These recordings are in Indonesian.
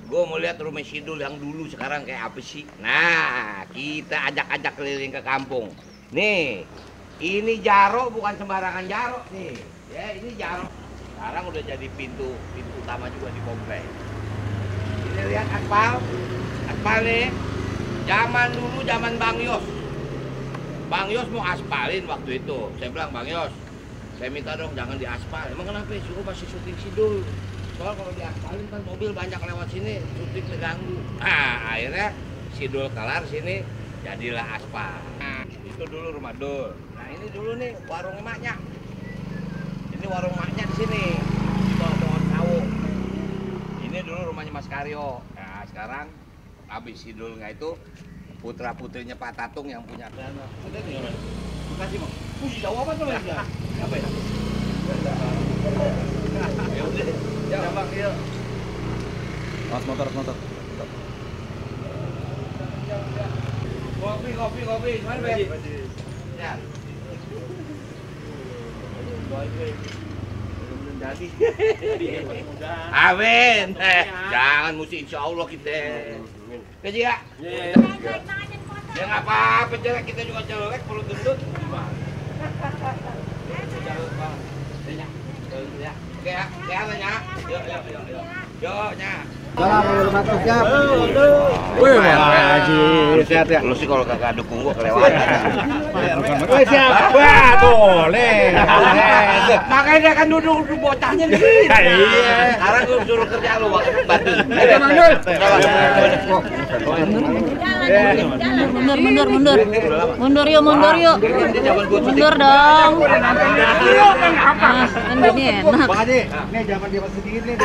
Gue mau lihat rumah Sidul yang dulu sekarang kayak apa sih. Nah, kita ajak-ajak keliling ke kampung. Nih, ini Jaro bukan sembarangan Jaro nih. Ya, ini Jaro. Sekarang udah jadi pintu utama juga di komplek. Ini lihat aspal. Aspal nih. Zaman dulu zaman Bang Yos. Bang Yos mau aspalin waktu itu. Saya bilang, Bang Yos, saya minta dong jangan diaspal. Emang kenapa? Suruh masih syuting Sidul. Soal kalau diaspalin kan mobil banyak lewat sini, syuting terganggu. Nah, akhirnya Sidul kelar sini, jadilah aspal. Nah, itu dulu rumah Dul. Nah, ini dulu nih warung emaknya. Ini warung emaknya di sini, di bawah pohon sawo. Ini dulu rumahnya Mas Karyo. Nah, sekarang habis Sidul nggak itu, putra putrinya Pak Tatung yang punya. Ada nih orang. Makasih, Bang. Puji jauh apa tuh ya? Apa ya? Ya udah. Ya, Bang, yuk. Motor. Kopi. Gimana, Be? Ya. Belum jadi. Amin. Jangan mesti insya Allah kita. Gaji ya? Ya nggak apa-apa, jelek kita juga jelek, perlu gendut. Gimana? Ya. Oke ya, Nyak. Yuk, Nyak. Siap. Wih, Haji. Sehat ya. Lu sih kalau kagak dukung gua kelewatan. Wih, siap. Wah, boleh. Makanya dia kan duduk bocahnya di sini. Iya. Sekarang gua suruh kerja lu bantu. Mundur yuk. Mundur dong. Kan gini enak. Bang Haji, nih zaman dia masih sedikit nih.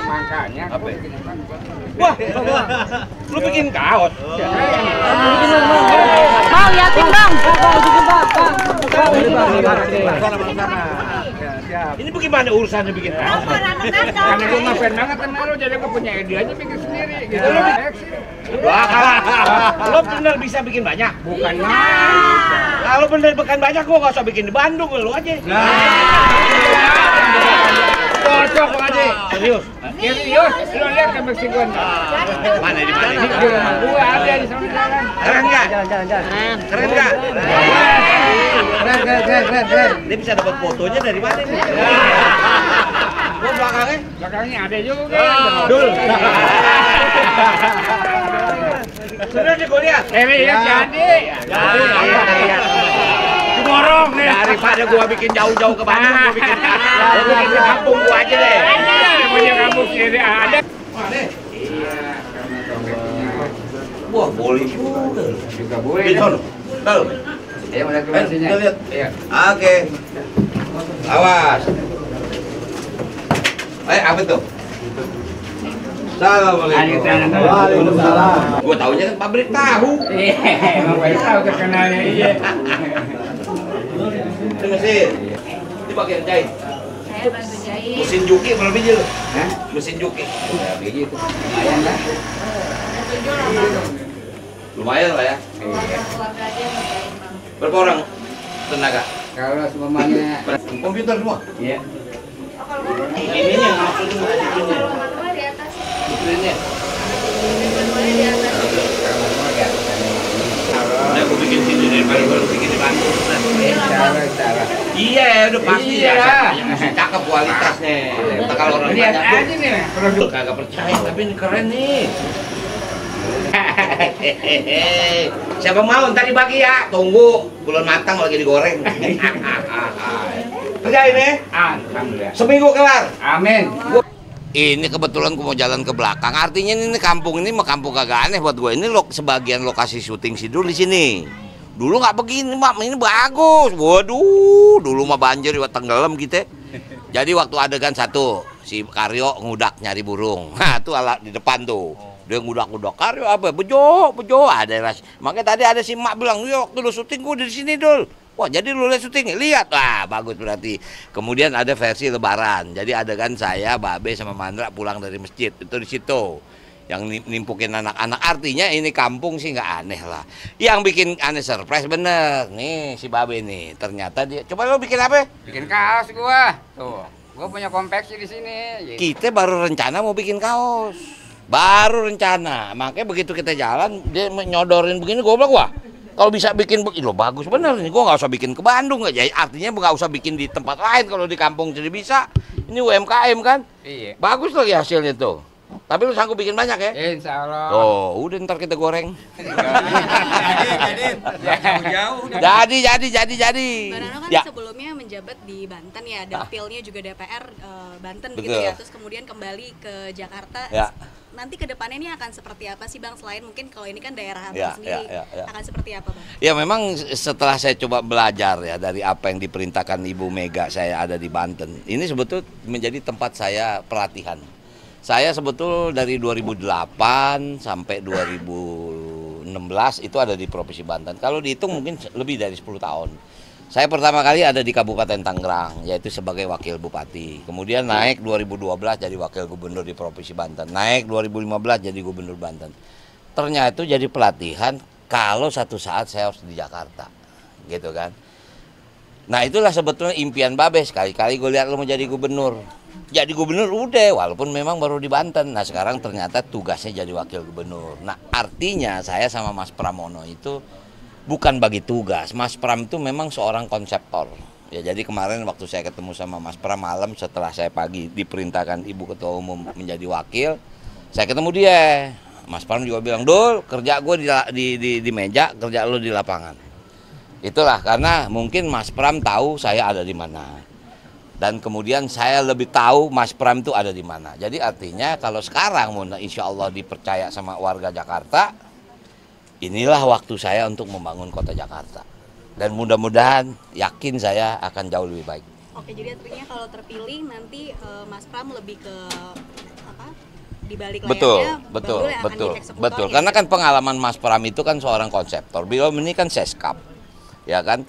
Makanya wah, lu bikin kaos. Bang, liatin bang. Ini bagaimana urusannya bikin kaos? Karena gue ngefans banget sama lo, jadi gue punya ide aja bikin sendiri gitu. Wah, lo bener bisa bikin banyak? Bukan Kalau bener bikin banyak, gua nggak usah bikin di Bandung, lu aja. cocok aja. Serius? Serius, lo lihat ke Meksiko. Mana di mana? Di rumah gue ada di sana jalan. Keren nggak? Jalan. Keren nggak? Keren. Dia bisa dapat fotonya dari mana nih? Gua belakangnya? Belakangnya ada juga. Dul. Sudah nih gua lihat. Lihat jadi. Diborong nih. Daripada gua bikin jauh-jauh ke Bandung, gua bikin di kampung gua aja deh. Punya kampung sendiri ada. Wah, boleh juga. Juga boleh. Di sono. Tahu? Ya, udah keluarnya. Kita lihat. Iya. Oke. Awas. Apa tuh? Assalamualaikum. Waalaikumsalam. Gua taunya kan pabrik tahu. Iya, emang baru tahu terkenalnya iya. Ini mesin. Ini bagian jahit. Saya bantu jahit. Mesin juki berapa biji lu? Hah? Mesin juki. Ya, begitu. Lumayan lah. Lumayan lah ya. Iya. Keluarga aja ngerjain bang. Berapa orang tenaga? Kalau semuanya Komputer semua. iya. Ininya maksudnya bukan itunya. Rumah di atas. Itunya. Rumah di atas. Udah aku bikin sini daripada baru bikin di Bandung. Iya, udah pasti Iya. ya. Masih cakep kualitasnya. Nah, kalau orang Lihat banyak aja nih produk. tuh kagak percaya, tapi ini keren nih. Siapa mau ntar dibagi ya? Tunggu, bulan matang lagi digoreng. Kerja ini? Alhamdulillah. Seminggu kelar. Amin. Ini kebetulan gue mau jalan ke belakang. Artinya ini kampung ini mah kampung kagak aneh buat gue. Ini sebagian lokasi syuting Sidul di sini. Dulu nggak begini, Mak. Ini bagus. Waduh, dulu mah banjir, tenggelam kita. Jadi waktu adegan satu, si Karyo ngudak nyari burung. Nah, itu alat di depan tuh. Dia ngudak-ngudak. Karyo apa? Bejo. Ada ras. Makanya tadi ada si Mak bilang, "Yuk, waktu lu syuting gue di sini, Dul." Wah, jadi lu lihat syuting, lihat. Wah, bagus berarti. Kemudian ada versi lebaran. Jadi adegan saya, Babe sama Mandra pulang dari masjid. Itu di situ. Yang nimpukin anak-anak. Artinya ini kampung sih nggak aneh lah. Yang bikin aneh surprise bener. Nih si Babe nih. Ternyata dia, coba lu bikin apa? Bikin kaos gua. Tuh. Gua punya konveksi di sini. Gitu. Kita baru rencana mau bikin kaos. Baru rencana. Makanya begitu kita jalan, dia nyodorin begini, gue bilang, wah, kalau bisa bikin begini, loh bagus bener nih, gue nggak usah bikin ke Bandung. Jadi artinya nggak usah bikin di tempat lain, kalau di kampung jadi bisa. Ini UMKM kan? Iya. Bagus lagi hasilnya tuh. Tapi lu sanggup bikin banyak ya? Insya Allah. Oh, udah ntar kita goreng. Jadi. Mbak Nano kan Ya. sebelumnya menjabat di Banten ya, dapilnya juga DPR Banten gitu Betul. ya, terus kemudian kembali ke Jakarta. Ya. Nanti ke depannya ini akan seperti apa sih Bang, selain mungkin kalau ini kan daerah Abang Ya, sendiri, ya. akan seperti apa Bang? Ya memang setelah saya coba belajar ya dari apa yang diperintahkan Ibu Mega, saya ada di Banten. Ini sebetulnya menjadi tempat saya pelatihan. Saya sebetul dari 2008 sampai 2016 itu ada di Provinsi Banten. Kalau dihitung mungkin lebih dari 10 tahun. Saya pertama kali ada di Kabupaten Tangerang, yaitu sebagai wakil bupati. Kemudian naik 2012 jadi wakil gubernur di Provinsi Banten. Naik 2015 jadi gubernur Banten. Ternyata itu jadi pelatihan kalau satu saat saya harus di Jakarta. Gitu kan. Nah itulah sebetulnya impian Babe. Sekali-kali gue lihat lo mau jadi gubernur. Jadi gubernur udah, walaupun memang baru di Banten. Nah sekarang ternyata tugasnya jadi wakil gubernur. Nah artinya saya sama Mas Pramono itu bukan bagi tugas. Mas Pram itu memang seorang konseptor. Ya jadi kemarin waktu saya ketemu sama Mas Pram malam setelah saya pagi diperintahkan Ibu Ketua Umum menjadi wakil, saya ketemu dia. Mas Pram juga bilang, "Dul, kerja gue di meja, kerja lo di lapangan." Itulah karena mungkin Mas Pram tahu saya ada di mana. Dan kemudian saya lebih tahu Mas Pram itu ada di mana. Jadi artinya kalau sekarang insya Allah dipercaya sama warga Jakarta, inilah waktu saya untuk membangun kota Jakarta. Dan mudah-mudahan yakin saya akan jauh lebih baik. Oke, jadi artinya kalau terpilih nanti Mas Pram lebih ke apa? Di balik layarnya Bang Dul yang akan jadi eksekutor. Betul. Ya? Karena kan pengalaman Mas Pram itu kan seorang konseptor. Beliau ini kan seskap. Ya kan?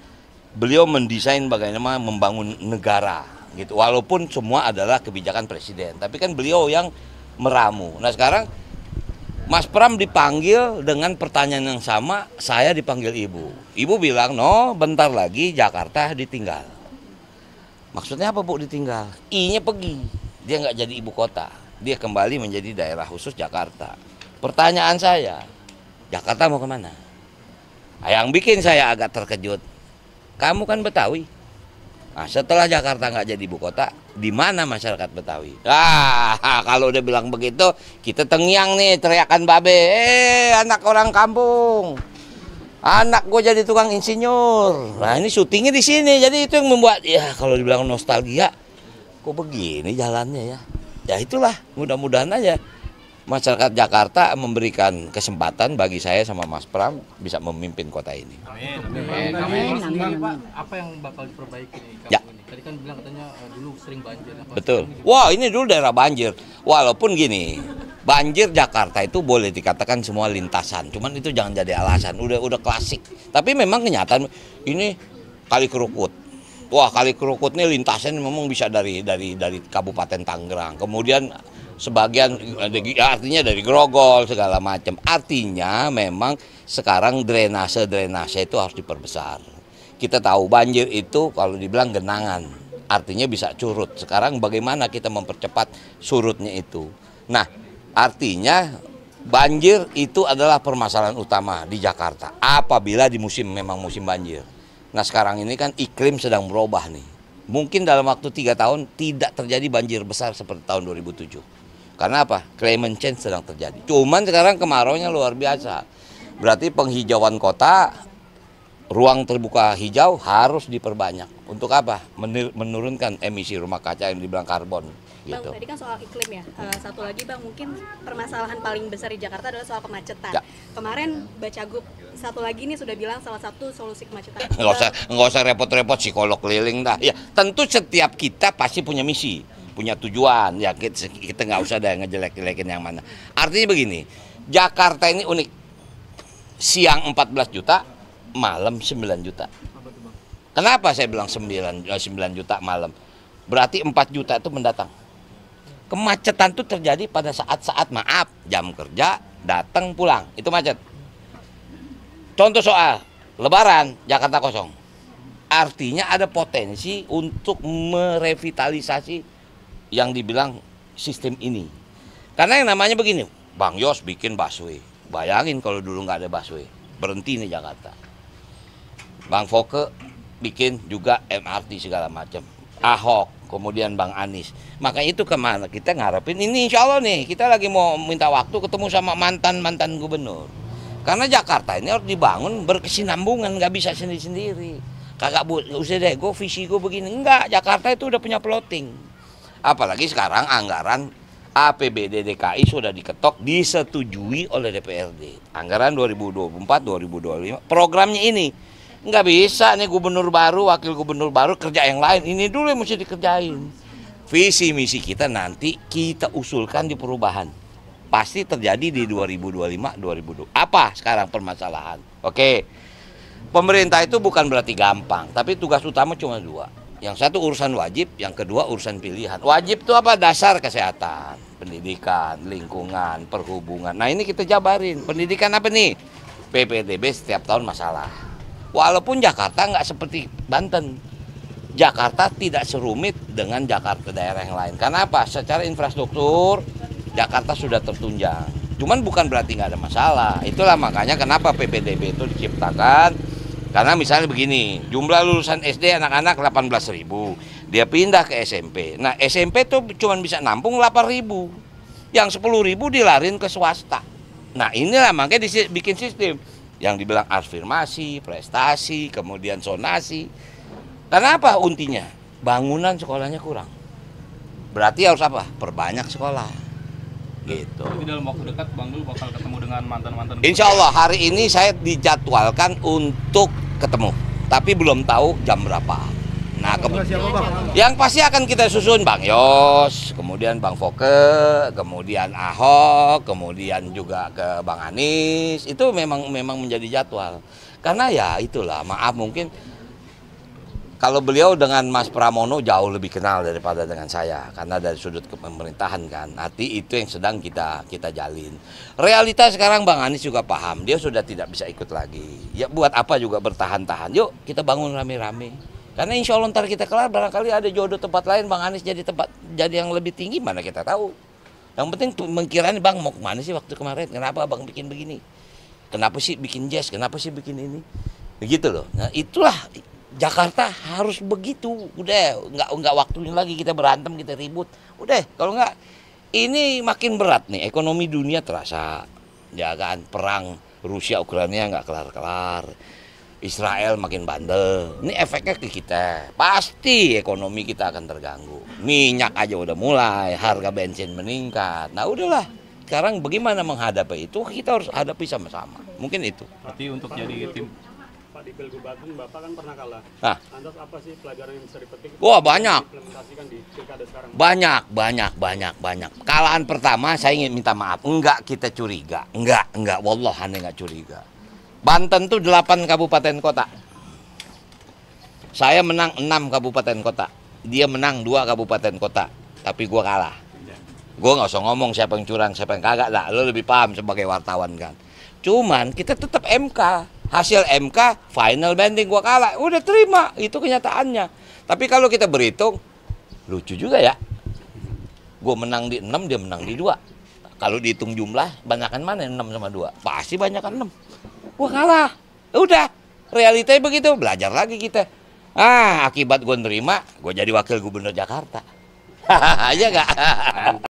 Beliau mendesain bagaimana membangun negara gitu. Walaupun semua adalah kebijakan presiden, tapi kan beliau yang meramu. Nah, sekarang Mas Pram dipanggil dengan pertanyaan yang sama, saya dipanggil Ibu. Ibu bilang, "No, bentar lagi Jakarta ditinggal." Maksudnya apa Bu ditinggal? I-nya pergi. Dia nggak jadi ibu kota. Dia kembali menjadi daerah khusus Jakarta. Pertanyaan saya, Jakarta mau kemana? Nah, yang bikin saya agak terkejut, kamu kan Betawi. Nah, setelah Jakarta nggak jadi ibu kota, di mana masyarakat Betawi? Kalau udah bilang begitu, kita tengyang nih teriakan Babe, anak orang kampung, anak gue jadi tukang insinyur. Nah ini syutingnya di sini, jadi itu yang membuat ya kalau dibilang nostalgia, kok begini jalannya ya? Ya itulah, mudah-mudahan aja masyarakat Jakarta memberikan kesempatan bagi saya sama Mas Pram bisa memimpin kota ini. Amin. Pak, apa yang bakal diperbaiki nih kampung Ya. ini? Tadi kan bilang katanya dulu sering banjir. Betul. Wah ini dulu daerah banjir. Walaupun gini, banjir Jakarta itu boleh dikatakan semua lintasan. Cuman itu jangan jadi alasan. Udah klasik. Tapi memang kenyataan ini Kali Kerukut. Wah Kali Kerukut ini lintasan memang bisa dari Kabupaten Tangerang. Kemudian sebagian artinya dari Grogol segala macam. Artinya memang sekarang drainase itu harus diperbesar. Kita tahu banjir itu kalau dibilang genangan, artinya bisa curut. Sekarang bagaimana kita mempercepat surutnya itu? Nah, artinya banjir itu adalah permasalahan utama di Jakarta. Apabila di memang musim banjir. Nah, sekarang ini kan iklim sedang berubah nih. Mungkin dalam waktu 3 tahun tidak terjadi banjir besar seperti tahun 2007. Karena apa? Climate change sedang terjadi. Cuman sekarang kemaraunya luar biasa. Berarti penghijauan kota, ruang terbuka hijau harus diperbanyak. Untuk apa? Menurunkan emisi rumah kaca yang dibilang karbon. Bang, Gitu. tadi kan soal iklim ya. Satu lagi Bang, mungkin permasalahan paling besar di Jakarta adalah soal kemacetan. Ya. Kemarin Bacagup satu lagi nih sudah bilang salah satu solusi kemacetan. Nggak usah repot-repot psikolog keliling dah. Ya, tentu setiap kita pasti punya misi, punya tujuan. Ya kita nggak usah ada ngejelek-jelekin yang mana. Artinya begini, Jakarta ini unik. Siang 14 juta, malam 9 juta. Kenapa saya bilang 9 juta malam? Berarti 4 juta itu mendatang. Kemacetan itu terjadi pada saat-saat jam kerja, datang pulang, itu macet. Contoh soal Lebaran, Jakarta kosong. Artinya ada potensi untuk merevitalisasi yang dibilang sistem ini. Karena yang namanya begini, Bang Yos bikin busway. Bayangin kalau dulu nggak ada busway, berhenti nih Jakarta. Bang Foke bikin juga MRT segala macam. Ahok, kemudian Bang Anies. Maka itu kemana kita ngarepin ini, insya Allah nih kita lagi mau minta waktu ketemu sama mantan gubernur. Karena Jakarta ini harus dibangun berkesinambungan, nggak bisa sendiri-sendiri. Kagak usah deh, gue visi gue begini. Enggak, Jakarta itu udah punya plotting. Apalagi sekarang anggaran APBD DKI sudah diketok, disetujui oleh DPRD. Anggaran 2024-2025, programnya ini. Nggak bisa nih gubernur baru, wakil gubernur baru kerja yang lain. Ini dulu yang mesti dikerjain. Visi misi kita nanti kita usulkan di perubahan. Pasti terjadi di 2025-2020. Apa sekarang permasalahan? Oke, pemerintah itu bukan berarti gampang, tapi tugas utama cuma dua. Yang satu urusan wajib, yang kedua urusan pilihan. Wajib itu apa? Dasar kesehatan, pendidikan, lingkungan, perhubungan. Nah ini kita jabarin. Pendidikan apa nih? PPDB setiap tahun masalah. Walaupun Jakarta nggak seperti Banten. Jakarta tidak serumit dengan Jakarta daerah yang lain. Karena apa? Secara infrastruktur, Jakarta sudah tertunjang. Cuman bukan berarti nggak ada masalah. Itulah makanya kenapa PPDB itu diciptakan. Karena misalnya begini, jumlah lulusan SD anak-anak 18.000. Dia pindah ke SMP. Nah SMP tuh cuma bisa nampung 8.000. Yang 10.000 dilarin ke swasta. Nah inilah makanya dibikin sistem. Yang dibilang afirmasi, prestasi, kemudian zonasi. Karena apa untinya? Bangunan sekolahnya kurang. Berarti harus apa? Perbanyak sekolah. Gitu. Jadi dalam waktu dekat Bang Dul bakal ketemu dengan mantan-mantan. Insya Allah hari ini saya dijadwalkan untuk ketemu, tapi belum tahu jam berapa. Nah, yang pasti akan kita susun Bang Yos, kemudian Bang Foke, kemudian Ahok, kemudian juga ke Bang Anies. Itu memang menjadi jadwal. Karena ya itulah, maaf mungkin kalau beliau dengan Mas Pramono jauh lebih kenal daripada dengan saya, karena dari sudut pemerintahan kan. Nanti itu yang sedang kita jalin. Realita sekarang Bang Anies juga paham, dia sudah tidak bisa ikut lagi. Ya buat apa juga bertahan-tahan, yuk kita bangun rame-rame. Karena insya Allah ntar kita kelar, barangkali ada jodoh tempat lain Bang Anies jadi yang lebih tinggi, mana kita tahu. Yang penting mengkiranya Bang mau kemana sih waktu kemarin, kenapa Bang bikin begini? Kenapa sih bikin jazz, kenapa sih bikin ini? Begitu loh, nah itulah Jakarta harus begitu, udah nggak waktunya lagi kita berantem, kita ribut, udah kalau nggak ini makin berat nih, ekonomi dunia terasa, ya kan, perang Rusia Ukraina nggak kelar-kelar, Israel makin bandel, ini efeknya ke kita, pasti ekonomi kita akan terganggu, minyak aja udah mulai, harga bensin meningkat, nah udahlah, sekarang bagaimana menghadapi itu kita harus hadapi sama-sama, mungkin itu. Berarti untuk jadi tim di Pilgub Banten Bapak kan pernah kalah. Nah. Lantas apa sih pelajaran yang bisa dipetik? Wah banyak. Implementasikan di pilkada sekarang. Banyak. Kalahan pertama saya ingin minta maaf. Enggak kita curiga. Enggak. Wallah aneh enggak curiga. Banten tuh 8 kabupaten kota. Saya menang 6 kabupaten kota. Dia menang 2 kabupaten kota. Tapi gua kalah. Gua nggak usah ngomong siapa yang curang, siapa yang kagak. Lah, lo lebih paham sebagai wartawan kan. Cuman kita tetap MK. Hasil MK final banding gua kalah, udah terima, itu kenyataannya. Tapi kalau kita berhitung lucu juga ya, gua menang di 6, dia menang di 2. Kalau dihitung jumlah banyakan mana 6 sama 2? Pasti banyakan 6. Gua kalah, udah realitanya begitu, belajar lagi kita. Akibat gua nerima, gua jadi wakil gubernur Jakarta. Aja nggak?